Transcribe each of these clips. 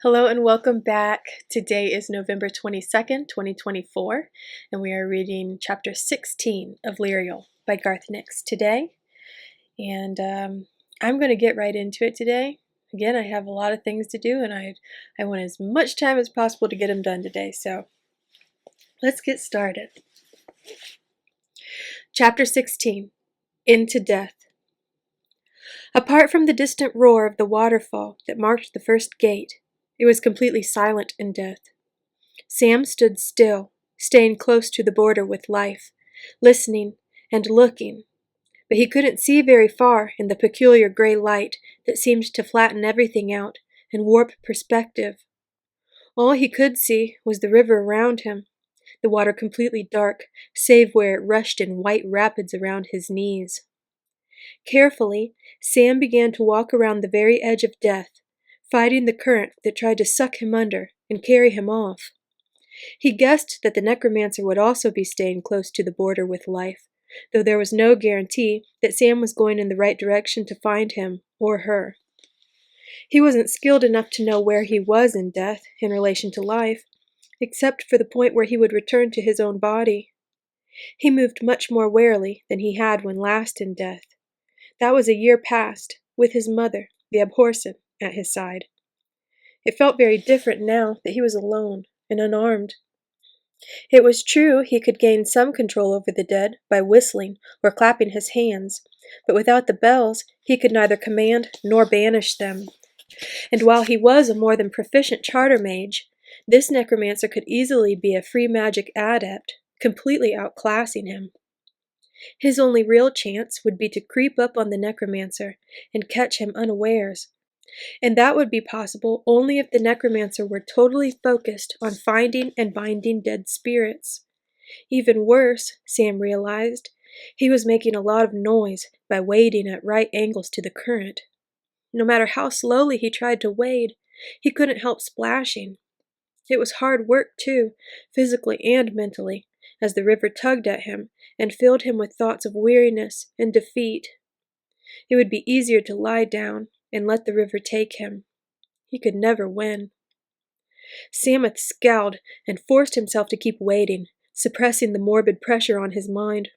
Hello and welcome back. Today is November 22nd, 2024, and we are reading chapter 16 of Lirael by Garth Nix today. And I'm going to get right into it today. Again, I have a lot of things to do, and I want as much time as possible to get them done today. So let's get started. Chapter 16, Into Death. Apart from the distant roar of the waterfall that marked the first gate, it was completely silent in death. Sam stood still, staying close to the border with life, listening and looking, but he couldn't see very far in the peculiar gray light that seemed to flatten everything out and warp perspective. All he could see was the river around him, the water completely dark, save where it rushed in white rapids around his knees. Carefully, Sam began to walk around the very edge of death, fighting the current that tried to suck him under and carry him off. He guessed that the necromancer would also be staying close to the border with life, though there was no guarantee that Sam was going in the right direction to find him or her. He wasn't skilled enough to know where he was in death in relation to life, except for the point where he would return to his own body. He moved much more warily than he had when last in death. That was a year past, with his mother, the abhorsen, at his side. It felt very different now that he was alone and unarmed. It was true he could gain some control over the dead by whistling or clapping his hands, but without the bells he could neither command nor banish them. And while he was a more than proficient charter mage, this necromancer could easily be a free magic adept, completely outclassing him. His only real chance would be to creep up on the necromancer and catch him unawares. And that would be possible only if the necromancer were totally focused on finding and binding dead spirits. Even worse, Sam realized, he was making a lot of noise by wading at right angles to the current. No matter how slowly he tried to wade, he couldn't help splashing. It was hard work, too, physically and mentally, as the river tugged at him and filled him with thoughts of weariness and defeat. It would be easier to lie down and let the river take him. He could never win. Samuth scowled and forced himself to keep wading, suppressing the morbid pressure on his mind.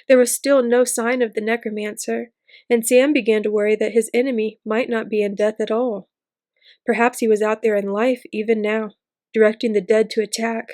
There was still no sign of the necromancer, and Sam began to worry that his enemy might not be in death at all. Perhaps he was out there in life even now, directing the dead to attack.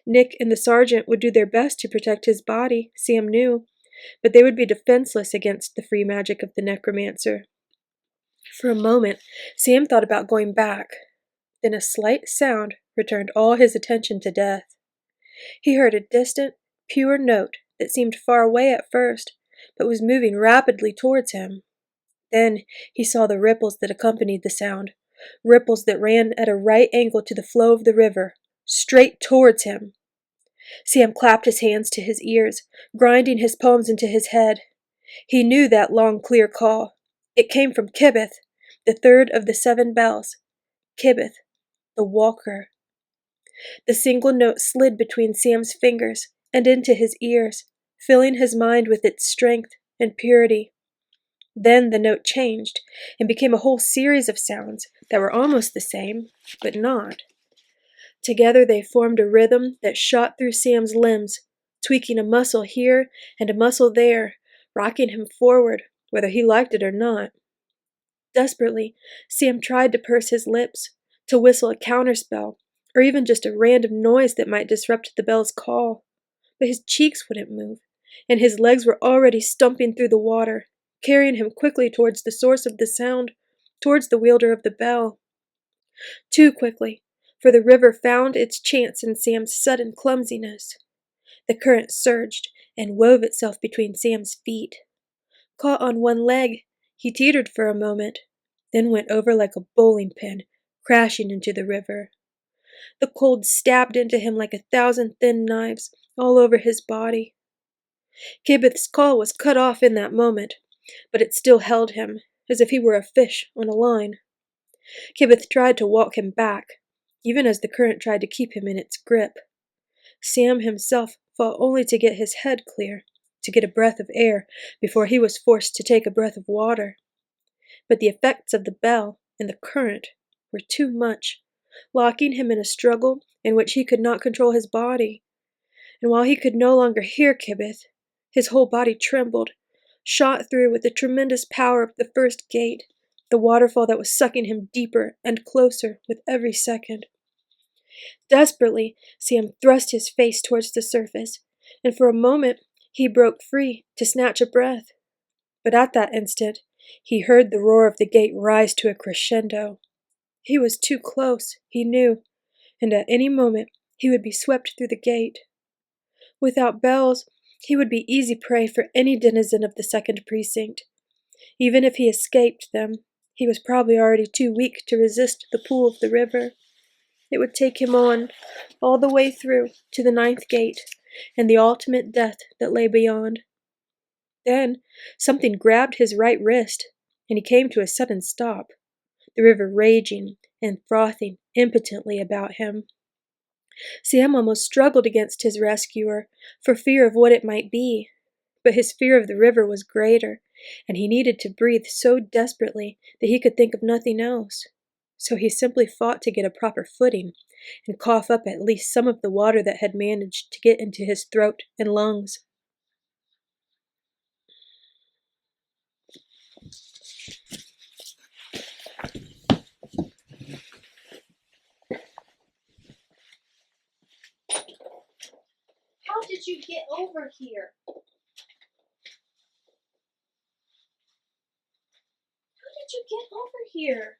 Nick and the sergeant would do their best to protect his body, Sam knew, but they would be defenseless against the free magic of the necromancer. For a moment, Sam thought about going back. Then a slight sound returned all his attention to death. He heard a distant, pure note that seemed far away at first, but was moving rapidly towards him. Then he saw the ripples that accompanied the sound, ripples that ran at a right angle to the flow of the river, straight towards him. Sam clapped his hands to his ears, grinding his palms into his head. He knew that long, clear call. It came from Kibbeth, the third of the 7 bells. Kibbeth, the walker. The single note slid between Sam's fingers and into his ears, filling his mind with its strength and purity. Then the note changed and became a whole series of sounds that were almost the same, but not. Together they formed a rhythm that shot through Sam's limbs, tweaking a muscle here and a muscle there, rocking him forward, whether he liked it or not. Desperately, Sam tried to purse his lips, to whistle a counterspell, or even just a random noise that might disrupt the bell's call. But his cheeks wouldn't move, and his legs were already stumping through the water, carrying him quickly towards the source of the sound, towards the wielder of the bell. Too quickly, for the river found its chance in Sam's sudden clumsiness. The current surged and wove itself between Sam's feet. Caught on one leg, he teetered for a moment, then went over like a bowling pin, crashing into the river. The cold stabbed into him like 1,000 thin knives, all over his body. Kibbeth's call was cut off in that moment, but it still held him, as if he were a fish on a line. Kibbeth tried to walk him back, even as the current tried to keep him in its grip. Sam himself fought only to get his head clear, to get a breath of air before he was forced to take a breath of water. But the effects of the bell and the current were too much, locking him in a struggle in which he could not control his body. And while he could no longer hear Kibbeth, his whole body trembled, shot through with the tremendous power of the first gate, the waterfall that was sucking him deeper and closer with every second. Desperately, Sam thrust his face towards the surface, and for a moment he broke free to snatch a breath. But at that instant, he heard the roar of the gate rise to a crescendo. He was too close, he knew, and at any moment he would be swept through the gate. Without bells, he would be easy prey for any denizen of the second precinct. Even if he escaped them, he was probably already too weak to resist the pull of the river. It would take him on, all the way through, to the 9th gate, and the ultimate death that lay beyond. Then something grabbed his right wrist, and he came to a sudden stop, the river raging and frothing impotently about him. Sam almost struggled against his rescuer, for fear of what it might be, but his fear of the river was greater, and he needed to breathe so desperately that he could think of nothing else. So he simply fought to get a proper footing and cough up at least some of the water that had managed to get into his throat and lungs. How did you get over here? How did you get over here?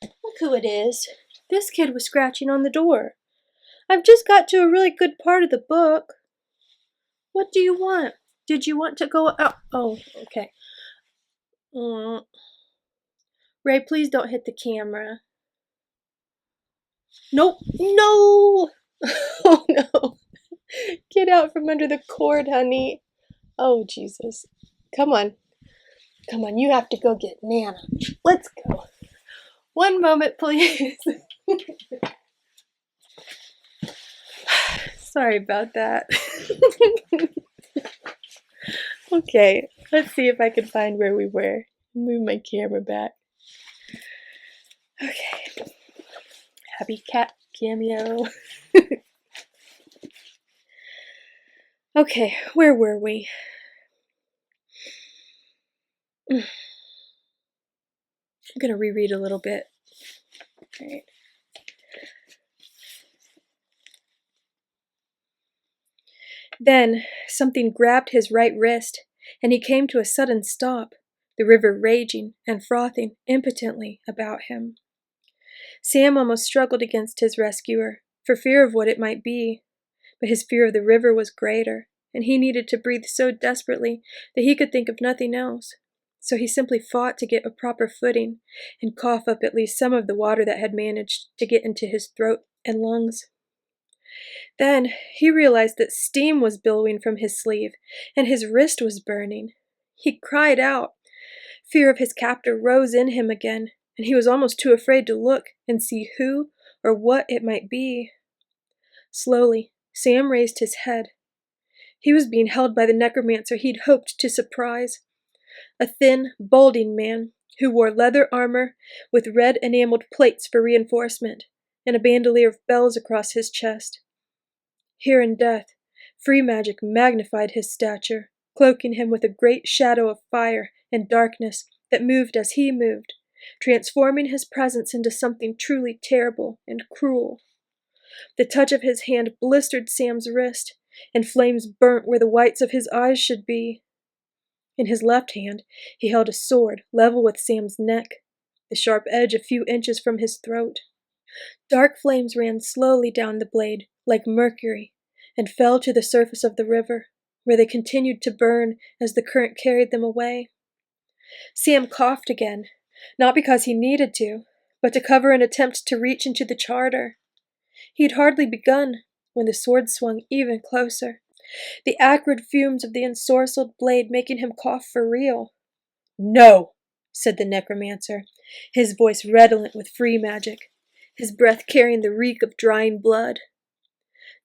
Look who it is. This kid was scratching on the door. I've just got to a really good part of the book. What do you want? Did you want to go out? Oh, okay. Ray, please don't hit the camera. Nope. No! Oh, no. Get out from under the cord, honey. Oh, Jesus. Come on. Come on, you have to go get Nana. Let's go. One moment, please. Sorry about that. Okay, let's see if I can find where we were. Move my camera back. Okay. Happy cat cameo. Okay, where were we? I'm going to reread a little bit. All right. Then something grabbed his right wrist, and he came to a sudden stop, the river raging and frothing impotently about him. Sam almost struggled against his rescuer, for fear of what it might be, but his fear of the river was greater, and he needed to breathe so desperately that he could think of nothing else. So he simply fought to get a proper footing and cough up at least some of the water that had managed to get into his throat and lungs. Then he realized that steam was billowing from his sleeve, and his wrist was burning. He cried out. Fear of his captor rose in him again, and he was almost too afraid to look and see who or what it might be. Slowly, Sam raised his head. He was being held by the necromancer he'd hoped to surprise, a thin, balding man who wore leather armor with red enameled plates for reinforcement, and a bandolier of bells across his chest. Here in death, free magic magnified his stature, cloaking him with a great shadow of fire and darkness that moved as he moved, transforming his presence into something truly terrible and cruel. The touch of his hand blistered Sam's wrist, and flames burnt where the whites of his eyes should be. In his left hand, he held a sword level with Sam's neck, the sharp edge a few inches from his throat. Dark flames ran slowly down the blade, like mercury, and fell to the surface of the river, where they continued to burn as the current carried them away. Sam coughed again, not because he needed to, but to cover an attempt to reach into the charter. He'd hardly begun when the sword swung even closer, the acrid fumes of the ensorcelled blade making him cough for real. "No," said the necromancer, his voice redolent with free magic, his breath carrying the reek of drying blood.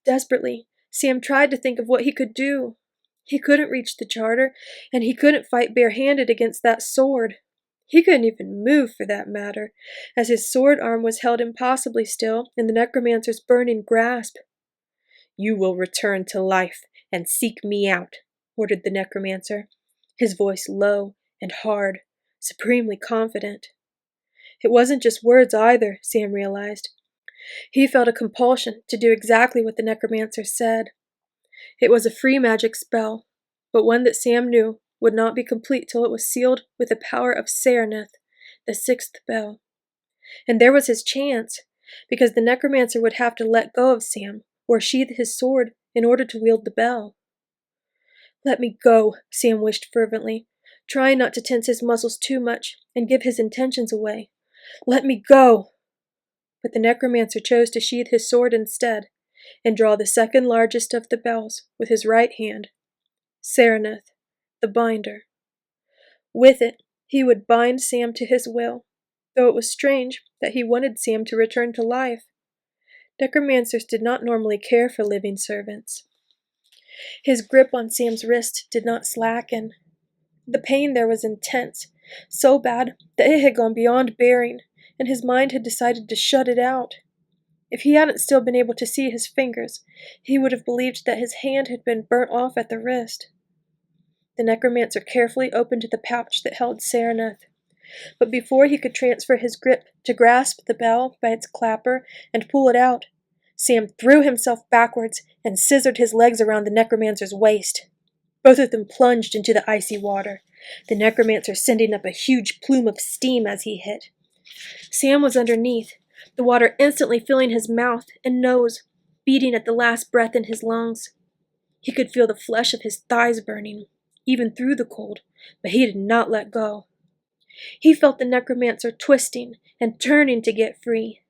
Desperately, Sam tried to think of what he could do. He couldn't reach the charter, and he couldn't fight barehanded against that sword. He couldn't even move, for that matter, as his sword arm was held impossibly still in the necromancer's burning grasp. "You will return to life and seek me out," ordered the necromancer, his voice low and hard, supremely confident. It wasn't just words either, Sam realized. He felt a compulsion to do exactly what the necromancer said. It was a free magic spell, but one that Sam knew would not be complete till it was sealed with the power of Sereneth, the sixth bell. And there was his chance, because the necromancer would have to let go of Sam or sheath his sword in order to wield the bell. "Let me go," Sam wished fervently, trying not to tense his muscles too much and give his intentions away. "Let me go!" But the necromancer chose to sheath his sword instead, and draw the second largest of the bells with his right hand, Sereneth, the binder. With it, he would bind Sam to his will, though it was strange that he wanted Sam to return to life. Necromancers did not normally care for living servants. His grip on Sam's wrist did not slacken. The pain there was intense, so bad that it had gone beyond bearing, and his mind had decided to shut it out. If he hadn't still been able to see his fingers, he would have believed that his hand had been burnt off at the wrist. The necromancer carefully opened the pouch that held Sereneth, but before he could transfer his grip to grasp the bell by its clapper and pull it out, Sam threw himself backwards and scissored his legs around the necromancer's waist. Both of them plunged into the icy water, the necromancer sending up a huge plume of steam as he hit. Sam was underneath, the water instantly filling his mouth and nose, beating at the last breath in his lungs. He could feel the flesh of his thighs burning, even through the cold, but he did not let go. He felt the necromancer twisting and turning to get free,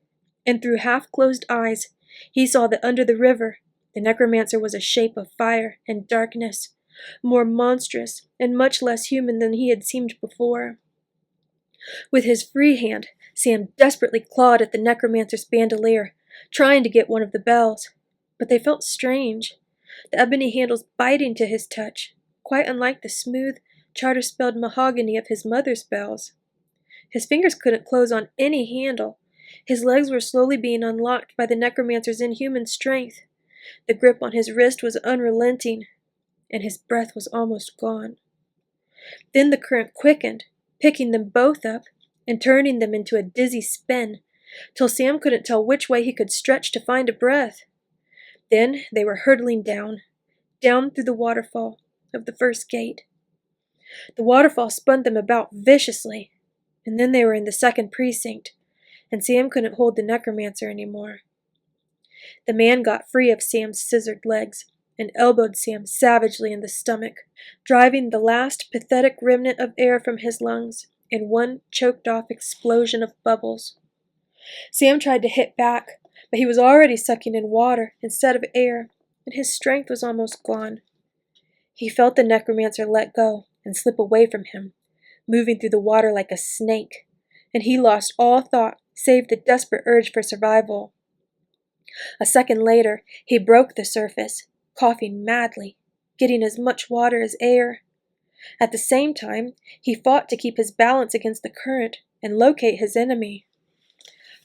and through half-closed eyes, he saw that under the river, the necromancer was a shape of fire and darkness, more monstrous and much less human than he had seemed before. With his free hand, Sam desperately clawed at the necromancer's bandolier, trying to get one of the bells, but they felt strange, the ebony handles biting to his touch, quite unlike the smooth, charter-spelled mahogany of his mother's bells. His fingers couldn't close on any handle. His legs were slowly being unlocked by the necromancer's inhuman strength. The grip on his wrist was unrelenting, and his breath was almost gone. Then the current quickened, picking them both up and turning them into a dizzy spin, till Sam couldn't tell which way he could stretch to find a breath. Then they were hurtling down through the waterfall of the first gate. The waterfall spun them about viciously, and then they were in the second precinct, and Sam couldn't hold the necromancer anymore. The man got free of Sam's scissored legs and elbowed Sam savagely in the stomach, driving the last pathetic remnant of air from his lungs in one choked-off explosion of bubbles. Sam tried to hit back, but he was already sucking in water instead of air, and his strength was almost gone. He felt the necromancer let go and slip away from him, moving through the water like a snake, and he lost all thought save the desperate urge for survival. A second later, he broke the surface, coughing madly, getting as much water as air. At the same time, he fought to keep his balance against the current and locate his enemy.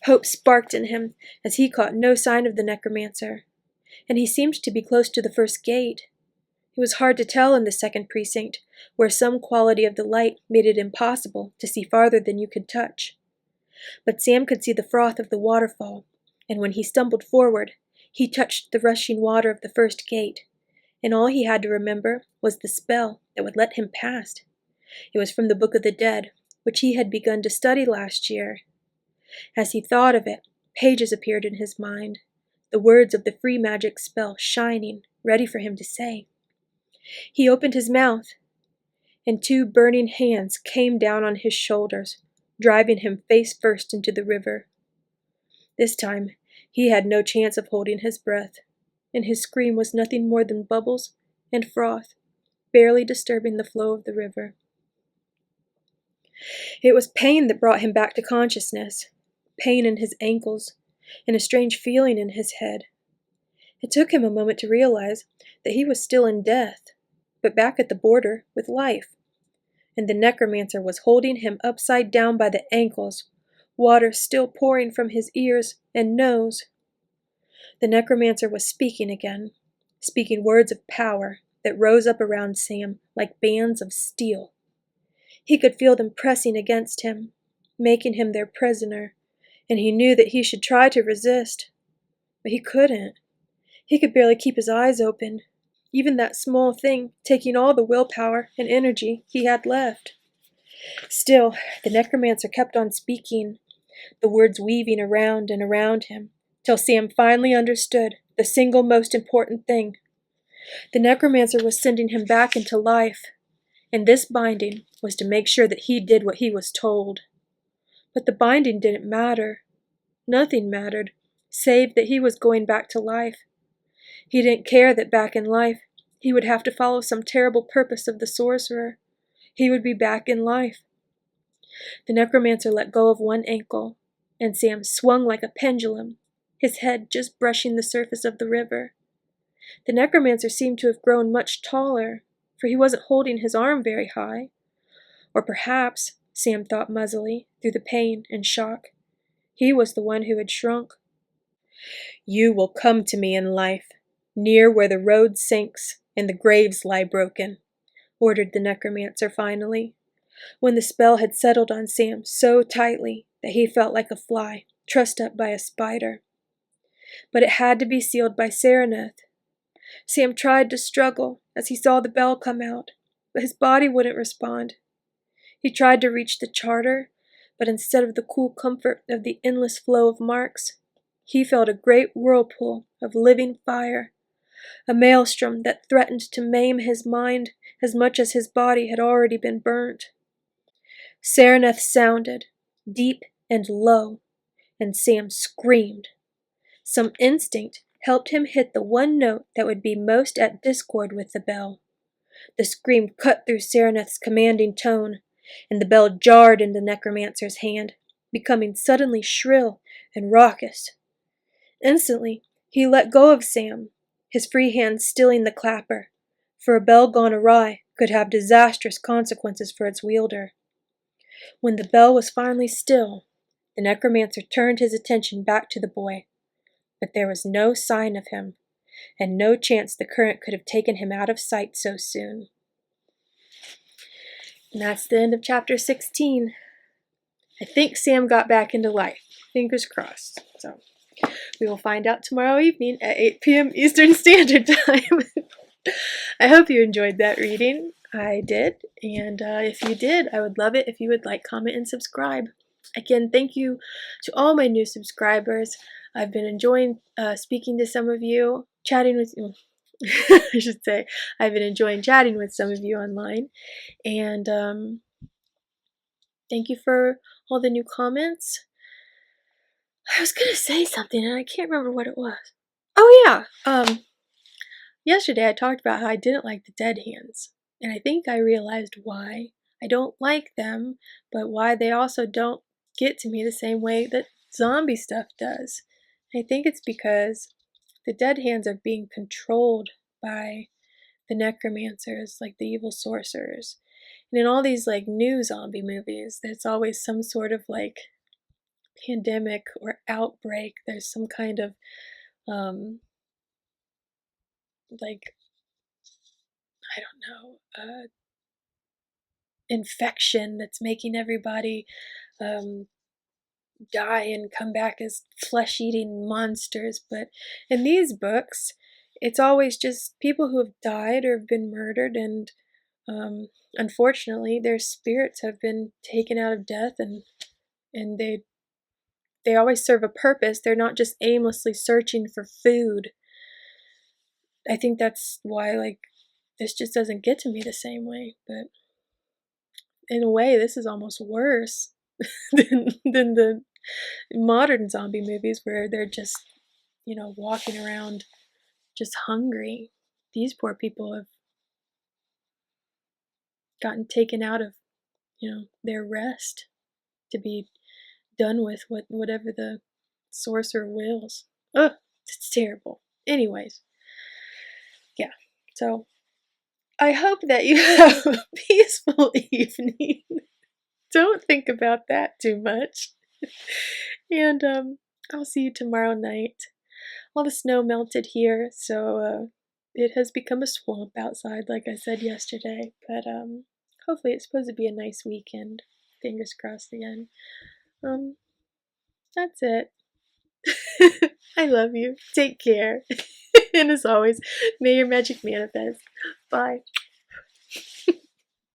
Hope sparked in him as he caught no sign of the necromancer, and he seemed to be close to the first gate. It was hard to tell in the second precinct, where some quality of the light made it impossible to see farther than you could touch. But Sam could see the froth of the waterfall, and when he stumbled forward, he touched the rushing water of the first gate, and all he had to remember was the spell that would let him pass. It was from the Book of the Dead, which he had begun to study last year. As he thought of it, pages appeared in his mind, the words of the free magic spell shining, ready for him to say. He opened his mouth, and two burning hands came down on his shoulders, driving him face first into the river. This time, he had no chance of holding his breath, and his scream was nothing more than bubbles and froth, barely disturbing the flow of the river. It was pain that brought him back to consciousness, pain in his ankles, and a strange feeling in his head. It took him a moment to realize that he was still in death, but back at the border with life. and the necromancer was holding him upside down by the ankles, water still pouring from his ears and nose. The necromancer was speaking again, speaking words of power that rose up around Sam like bands of steel. He could feel them pressing against him, making him their prisoner, and he knew that he should try to resist. But he couldn't. He could barely keep his eyes open, even that small thing taking all the willpower and energy he had left. Still, the necromancer kept on speaking, the words weaving around and around him, till Sam finally understood the single most important thing. The necromancer was sending him back into life, and this binding was to make sure that he did what he was told. But the binding didn't matter. Nothing mattered, save that he was going back to life. He didn't care that back in life he would have to follow some terrible purpose of the sorcerer. He would be back in life. The necromancer let go of one ankle, and Sam swung like a pendulum, his head just brushing the surface of the river. The necromancer seemed to have grown much taller, for he wasn't holding his arm very high. Or perhaps, Sam thought muzzily, through the pain and shock, he was the one who had shrunk. "You will come to me in life, near where the road sinks and the graves lie broken," ordered the necromancer finally, when the spell had settled on Sam so tightly that he felt like a fly trussed up by a spider. But it had to be sealed by Sereneth. Sam tried to struggle as he saw the bell come out, but his body wouldn't respond. He tried to reach the charter, but instead of the cool comfort of the endless flow of marks, he felt a great whirlpool of living fire, a maelstrom that threatened to maim his mind as much as his body had already been burnt. Sereneth sounded, deep and low, and Sam screamed. Some instinct helped him hit the one note that would be most at discord with the bell. The scream cut through Sereneth's commanding tone, and the bell jarred in the necromancer's hand, becoming suddenly shrill and raucous. Instantly, he let go of Sam, his free hand stilling the clapper, for a bell gone awry could have disastrous consequences for its wielder. When the bell was finally still, the necromancer turned his attention back to the boy, but there was no sign of him, and no chance the current could have taken him out of sight so soon. And that's the end of chapter 16. I think Sam got back into life. Fingers crossed. So we will find out tomorrow evening at 8 p.m. Eastern Standard Time. I hope you enjoyed that reading. I did. And if you did, I would love it if you would like, comment, and subscribe. Again, thank you to all my new subscribers. I've been enjoying speaking to some of you, chatting with you. I should say, I've been enjoying chatting with some of you online. And thank you for all the new comments. I was going to say something and I can't remember what it was. Oh yeah, yesterday I talked about how I didn't like the dead hands. And I think I realized why. I don't like them, but why they also don't get to me the same way that zombie stuff does. I think it's because the dead hands are being controlled by the necromancers, like the evil sorcerers. And in all these like new zombie movies, there's always some sort of like pandemic or outbreak. There's some kind of like, I don't know, infection that's making everybody die and come back as flesh-eating monsters. But in these books, it's always just people who have died or have been murdered, and unfortunately their spirits have been taken out of death, and they always serve a purpose. They're not just aimlessly searching for food. I think that's why like this just doesn't get to me the same way. But in a way, this is almost worse than the modern zombie movies where they're just, walking around just hungry. These poor people have gotten taken out of, their rest to be done with whatever the sorcerer wills. Ugh, it's terrible. Anyways, yeah. So I hope that you have a peaceful evening. Don't think about that too much. And I'll see you tomorrow night. All the snow melted here, so it has become a swamp outside, like I said yesterday. But hopefully it's supposed to be a nice weekend. Fingers crossed again. That's it. I love you. Take care. And as always, may your magic manifest. Bye.